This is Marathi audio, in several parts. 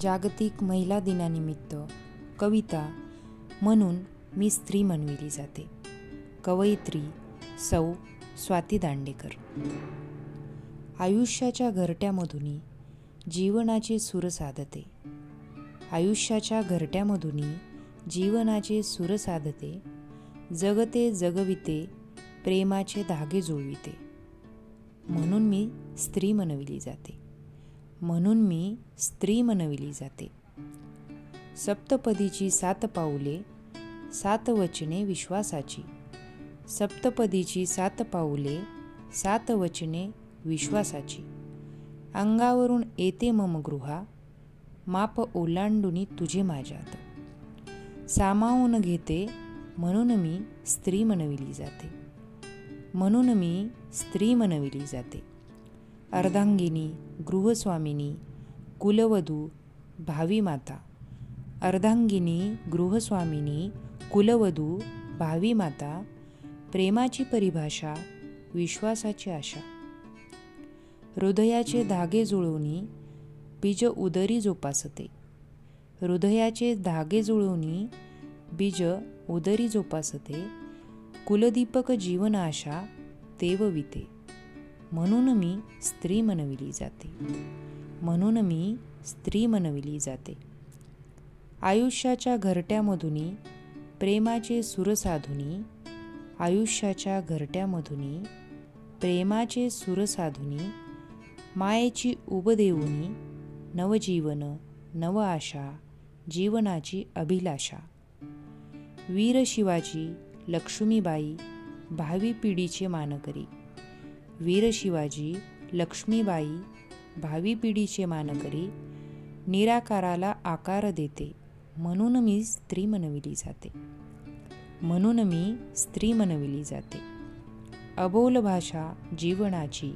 जागतिक महिला दिनानिमित्त कविता म्हणून मी स्त्री म्हणविली जाते. कवयित्री सौ स्वाती दांडेकर. आयुष्याच्या घरट्यामधून जीवनाचे सूर साधते. आयुष्याच्या घरट्यामधून जीवनाचे सूर साधते. जगते जगविते प्रेमाचे धागे जुळविते. म्हणून मी स्त्री म्हणविली जाते. म्हणून मी स्त्री म्हणविली जाते. सप्तपदीची 7 पाऊले 7 वचने विश्वासाची. सप्तपदीची 7 पाऊले 7 वचने विश्वासाची. अंगावरून येते मम गृहा माप ओलांडुनी तुझे माझ्यात. सामावून घेते म्हणून मी स्त्री म्हणविली जाते. म्हणून मी स्त्री म्हणविली जाते. अर्धांगिनी गृहस्वामिनी कुलवधू भावी माता. अर्धांगिनी गृहस्वामिनी कुलवधू भावी माता. प्रेमाची परिभाषा विश्वासाची आशा. हृदयाचे धागे जुळवूनी बीज उदरी जोपासते. हृदयाचे धागे जुळवूनी बीज उदरी जोपासते. कुलदीपक जीवन आशा तेवविते. म्हणून मी स्त्री म्हणविली जाते. म्हणून मी स्त्री म्हणविली जाते. आयुष्याच्या घरट्यामधून प्रेमाचे सूर साधुनी. आयुष्याच्या घरट्यामधून प्रेमाचे सूर साधुनी. मायेची उब देऊनी नवजीवन नव आशा जीवनाची अभिलाषा. वीर शिवाजी लक्ष्मीबाई भावी पिढीचे मानकरी. वीर शिवाजी लक्ष्मीबाई भावी पिढीचे मानकरी. निराकाराला आकार देते म्हणून मी स्त्री म्हणविली जाते. म्हणून मी स्त्री म्हणविली जाते. अबोल भाषा जीवनाची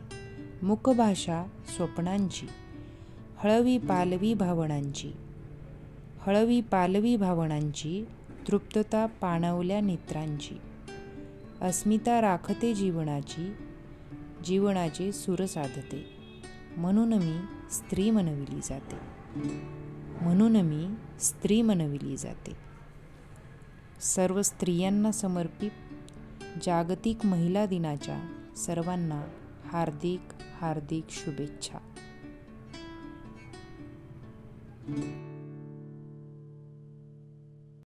मुक भाषा स्वप्नांची. हळवी पालवी भावनांची. हळवी पालवी भावनांची. तृप्तता पाणवल्या नेत्रांची. अस्मिता राखते जीवनाची. जीवनाचे सूर साधते. म्हणून मी स्त्री म्हणविली जाते. म्हणून मी स्त्री म्हणविली जाते. सर्व स्त्रियांना समर्पित जागतिक महिला दिनाच्या सर्वांना हार्दिक हार्दिक शुभेच्छा.